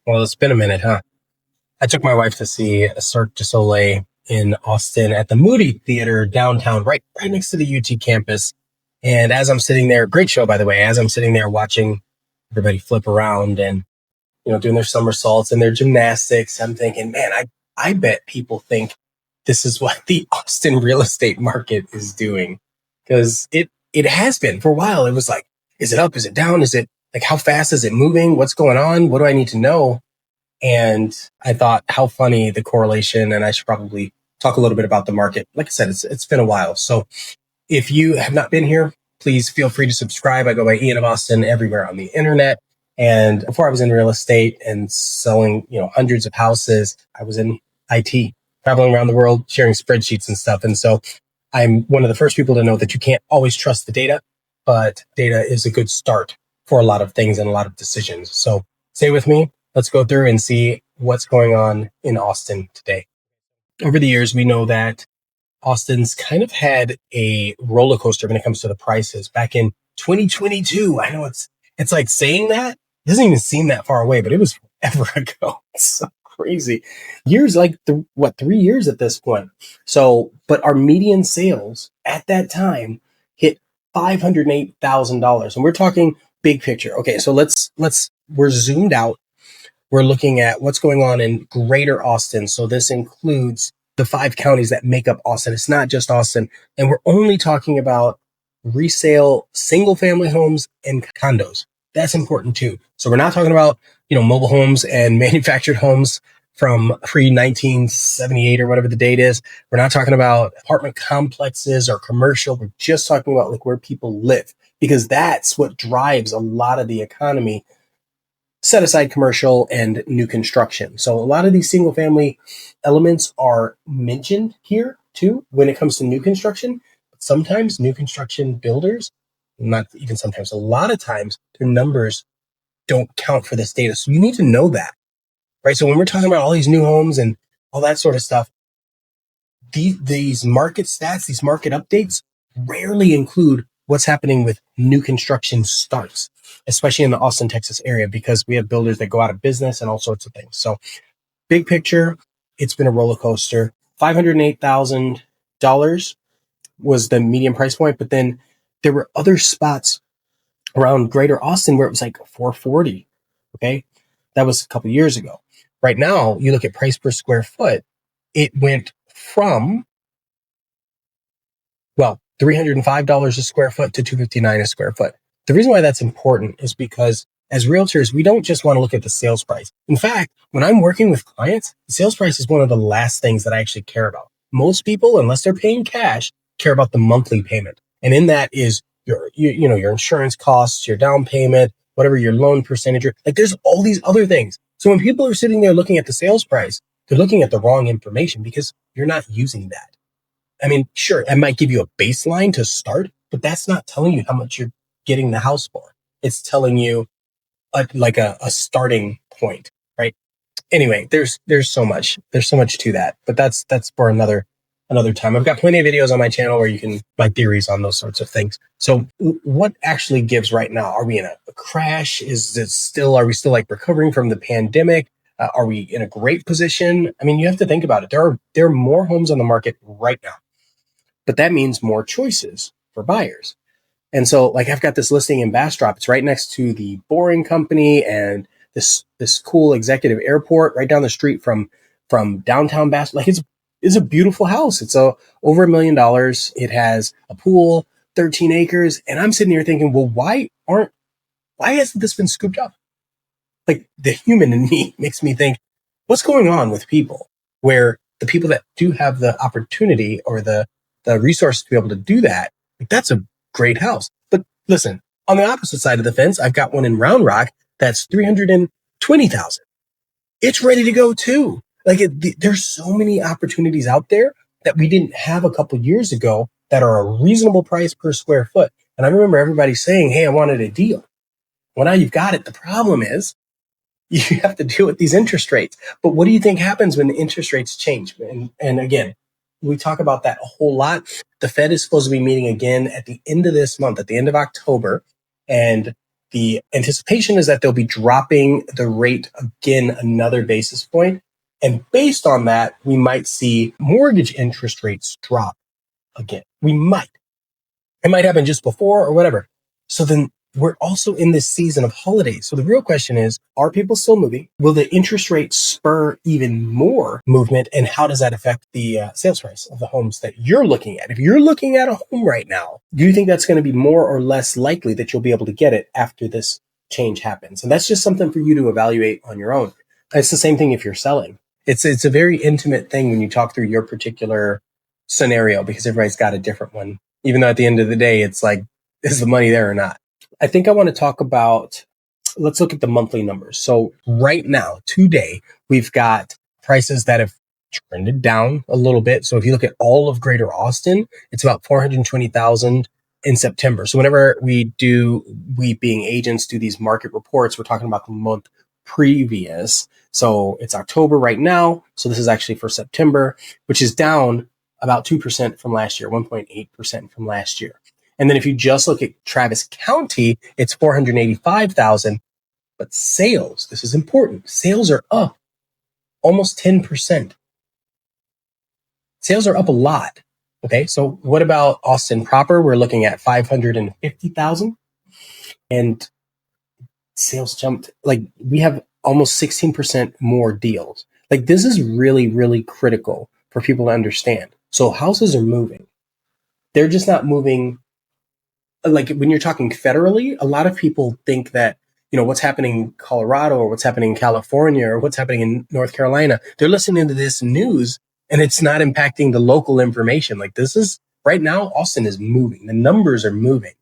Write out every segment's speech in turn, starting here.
Well, it's been a minute, huh? I took my wife to see Cirque du Soleil in Austin at the Moody Theater downtown, right next to the UT campus. And as I'm sitting there, great show, by the way, as I'm sitting there watching everybody flip around and, doing their somersaults and their gymnastics, I'm thinking, man, I bet people think this is what the Austin real estate market is doing. Because it has been for a while. It was like, is it up? Is it down? Is it like, how fast is it moving? What's going on? What do I need to know? And I thought, how funny the correlation, and I should probably talk a little bit about the market. Like I said, it's been a while. So if you have not been here, please feel free to subscribe. I go by ianofAustin everywhere on the internet. And before I was in real estate and selling, hundreds of houses, I was in IT, traveling around the world, sharing spreadsheets and stuff. And so I'm one of the first people to know that you can't always trust the data, but data is a good start for a lot of things and a lot of decisions. So stay with me. Let's go through and see what's going on in Austin today. Over the years, we know that Austin's kind of had a roller coaster when it comes to the prices. Back in 2022, I know it's like saying that, it doesn't even seem that far away, but it was forever ago. It's so crazy. Years, like 3 years at this point. So, but our median sales at that time hit $508,000. And we're talking big picture. Okay, so we're zoomed out. We're looking at what's going on in greater Austin. So this includes the 5 counties that make up Austin. It's not just Austin. And we're only talking about resale single family homes and condos. That's important too. So we're not talking about, mobile homes and manufactured homes from pre-1978 or whatever the date is. We're not talking about apartment complexes or commercial. We're just talking about like where people live, because that's what drives a lot of the economy. Set aside commercial and new construction. So a lot of these single family elements are mentioned here too when it comes to new construction. But sometimes new construction builders, not even sometimes, a lot of times their numbers don't count for this data. So you need to know that, right? So when we're talking about all these new homes and all that sort of stuff, these market stats, these market updates rarely include what's happening with new construction starts, especially in the Austin, Texas area, because we have builders that go out of business and all sorts of things. So big picture, it's been a roller coaster. $508,000 was the median price point, but then there were other spots around greater Austin where it was like $440. Okay. That was a couple of years ago. Right now, you look at price per square foot, it went from, $305 a square foot to $259 a square foot. The reason why that's important is because as realtors, we don't just want to look at the sales price. In fact, when I'm working with clients, the sales price is one of the last things that I actually care about. Most people, unless they're paying cash, care about the monthly payment. And in that is your insurance costs, your down payment, whatever your loan percentage, like there's all these other things. So when people are sitting there looking at the sales price, they're looking at the wrong information because you're not using that. I mean, sure, it might give you a baseline to start, but that's not telling you how much you're getting the house for. It's telling you a starting point, right? Anyway, there's so much to that, but that's for another time. I've got plenty of videos on my channel where you can my theories on those sorts of things. So what actually gives right now? Are we in a crash? Are we still like recovering from the pandemic? Are we in a great position? I mean, you have to think about it. There are more homes on the market right now, but that means more choices for buyers. And so like I've got this listing in Bastrop. It's right next to the Boring Company and this cool executive airport right down the street from downtown Bastrop. Like it's a beautiful house. It's over $1 million. It has a pool, 13 acres. And I'm sitting here thinking, well, why hasn't this been scooped up? Like the human in me makes me think, what's going on with people where the people that do have the opportunity or the resources to be able to do that, like that's a great house. But listen, on the opposite side of the fence, I've got one in Round Rock that's $320,000. It's ready to go too. Like there's so many opportunities out there that we didn't have a couple years ago that are a reasonable price per square foot. And I remember everybody saying, hey, I wanted a deal. Well, now you've got it. The problem is you have to deal with these interest rates. But what do you think happens when the interest rates change? And again, we talk about that a whole lot. The Fed is supposed to be meeting again at the end of this month, at the end of October. And the anticipation is that they'll be dropping the rate again another basis point. And based on that, we might see mortgage interest rates drop again. We might. It might happen just before or whatever. So then we're also in this season of holidays. So the real question is, are people still moving? Will the interest rate spur even more movement? And how does that affect the sales price of the homes that you're looking at? If you're looking at a home right now, do you think that's going to be more or less likely that you'll be able to get it after this change happens? And that's just something for you to evaluate on your own. It's the same thing if you're selling. It's a very intimate thing when you talk through your particular scenario, because everybody's got a different one. Even though at the end of the day, it's like, is the money there or not? I think I want to talk about, let's look at the monthly numbers. So right now, today, we've got prices that have trended down a little bit. So if you look at all of Greater Austin, it's about 420,000 in September. So whenever we being agents do these market reports, we're talking about the month previous. So it's October right now. So this is actually for September, which is down about 2% from last year, 1.8% from last year. And then if you just look at Travis County, it's 485,000. But sales, this is important. Sales are up almost 10%. Sales are up a lot. Okay, so what about Austin proper? We're looking at 550,000. And sales jumped, like we have almost 16% more deals. Like this is really, really critical for people to understand. So houses are moving. They're just not moving. Like when you're talking federally, a lot of people think that, what's happening in Colorado or what's happening in California or what's happening in North Carolina, they're listening to this news and it's not impacting the local information. Like this is right now, Austin is moving. The numbers are moving.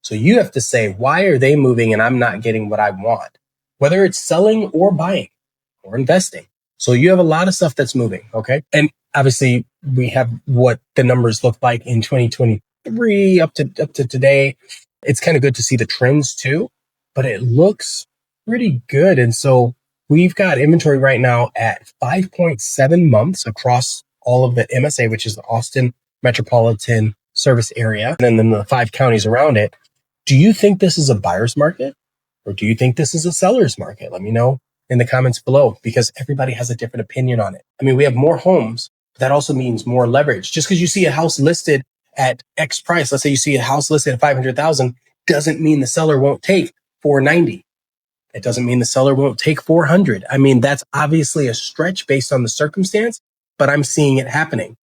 So you have to say, why are they moving and I'm not getting what I want? Whether it's selling or buying or investing. So you have a lot of stuff that's moving. Okay. And obviously we have what the numbers look like in 2023 up to today. It's kind of good to see the trends too, but it looks pretty good. And so we've got inventory right now at 5.7 months across all of the MSA, which is the Austin metropolitan service area, and then the 5 counties around it. Do you think this is a buyer's market or do you think this is a seller's market? Let me know in the comments below, because everybody has a different opinion on it. I mean, we have more homes, but that also means more leverage. Just because you see a house listed at X price, let's say you see a house listed at 500,000, doesn't mean the seller won't take 490. It doesn't mean the seller won't take 400. I mean, that's obviously a stretch based on the circumstance, but I'm seeing it happening.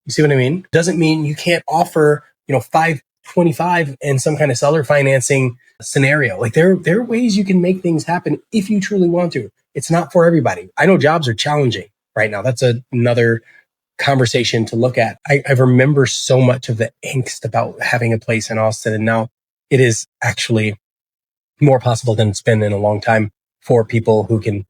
You see what I mean? Doesn't mean you can't offer, 525 in some kind of seller financing scenario. Like there are ways you can make things happen if you truly want to. It's not for everybody. I know jobs are challenging right now. That's another conversation to look at. I remember so much of the angst about having a place in Austin, and now it is actually more possible than it's been in a long time for people who can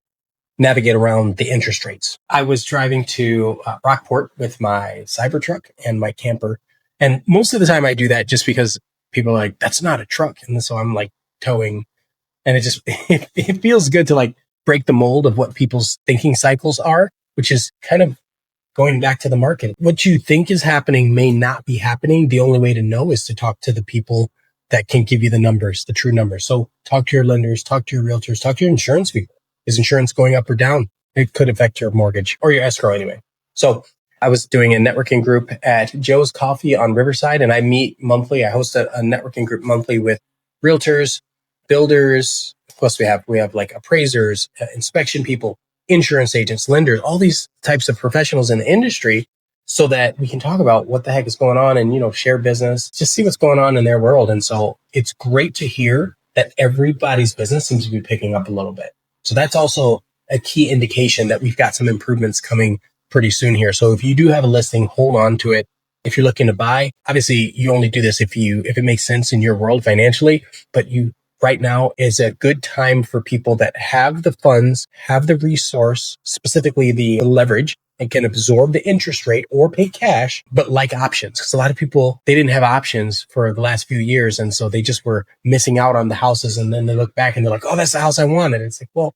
navigate around the interest rates. I was driving to Rockport with my Cybertruck and my camper. And most of the time I do that just because people are like, that's not a truck. And so I'm like towing, and it feels good to like break the mold of what people's thinking cycles are, which is kind of going back to the market. What you think is happening may not be happening. The only way to know is to talk to the people that can give you the numbers, the true numbers. So talk to your lenders, talk to your realtors, talk to your insurance people. Is insurance going up or down? It could affect your mortgage or your escrow anyway. So I was doing a networking group at Joe's Coffee on Riverside, and I meet monthly. I host a networking group monthly with realtors, builders. Plus we have like appraisers, inspection people, insurance agents, lenders, all these types of professionals in the industry, so that we can talk about what the heck is going on and, share business, just see what's going on in their world. And so it's great to hear that everybody's business seems to be picking up a little bit. So that's also a key indication that we've got some improvements coming pretty soon here. So if you do have a listing, hold on to it. If you're looking to buy, obviously you only do this if it makes sense in your world financially, but right now is a good time for people that have the funds, have the resource, specifically the leverage, and can absorb the interest rate or pay cash, but like options. Because a lot of people, they didn't have options for the last few years. And so they just were missing out on the houses. And then they look back and they're like, oh, that's the house I wanted. And it's like, well,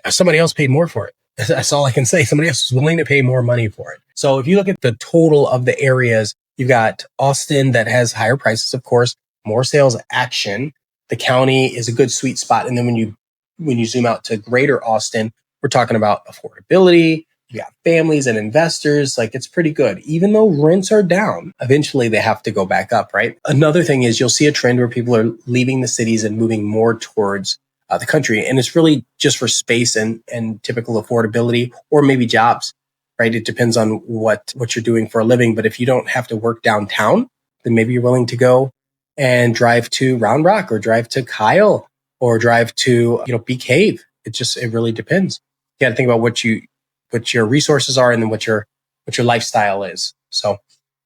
somebody else paid more for it. That's all I can say. Somebody else is willing to pay more money for it. So if you look at the total of the areas, you've got Austin that has higher prices, of course, more sales action. the county is a good sweet spot. And then when you zoom out to greater Austin, we're talking about affordability. You got families and investors. Like, it's pretty good. Even though rents are down, eventually they have to go back up, right? Another thing is you'll see a trend where people are leaving the cities and moving more towards the country. And it's really just for space and typical affordability, or maybe jobs, right? It depends on what you're doing for a living. But if you don't have to work downtown, then maybe you're willing to go and drive to Round Rock, or drive to Kyle, or drive to, Bee Cave. It really depends. You got to think about what your resources are, and then what your lifestyle is. So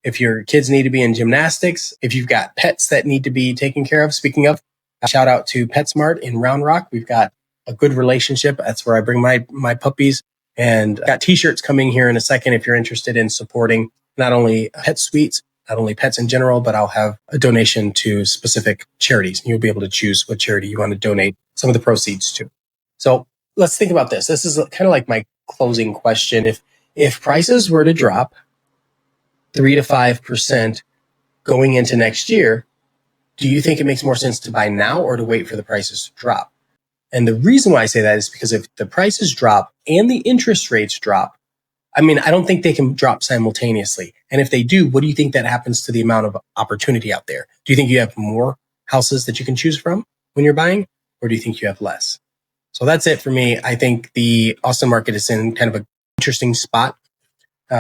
if your kids need to be in gymnastics, if you've got pets that need to be taken care of, speaking of, shout out to PetSmart in Round Rock. We've got a good relationship. That's where I bring my puppies, and got t-shirts coming here in a second if you're interested in supporting not only Pet Suites, not only pets in general, but I'll have a donation to specific charities, and you'll be able to choose what charity you want to donate some of the proceeds to. So let's think about this. This is kind of like my closing question. If prices were to drop 3 to 5% going into next year, do you think it makes more sense to buy now or to wait for the prices to drop? And the reason why I say that is because if the prices drop and the interest rates drop, I don't think they can drop simultaneously. And if they do, what do you think that happens to the amount of opportunity out there? Do you think you have more houses that you can choose from when you're buying, or do you think you have less? So that's it for me. I think the Austin market is in kind of an interesting spot.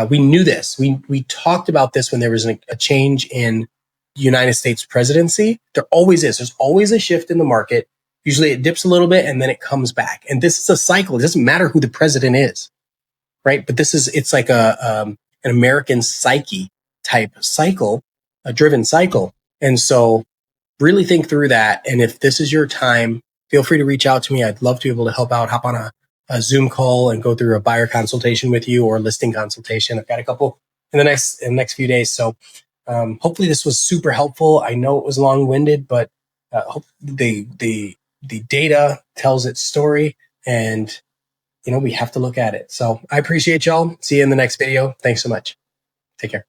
We knew this. We talked about this when there was a change in United States presidency. There always is. There's always a shift in the market. Usually it dips a little bit and then it comes back. And this is a cycle. It doesn't matter who the president is, right? But it's like an American psyche type cycle, a driven cycle. And so really think through that. And if this is your time, feel free to reach out to me. I'd love to be able to help out, hop on a Zoom call and go through a buyer consultation with you, or a listing consultation. I've got a couple in the next few days. So hopefully this was super helpful. I know it was long-winded, but the data tells its story, and we have to look at it. So I appreciate y'all. See you in the next video. Thanks so much. Take care.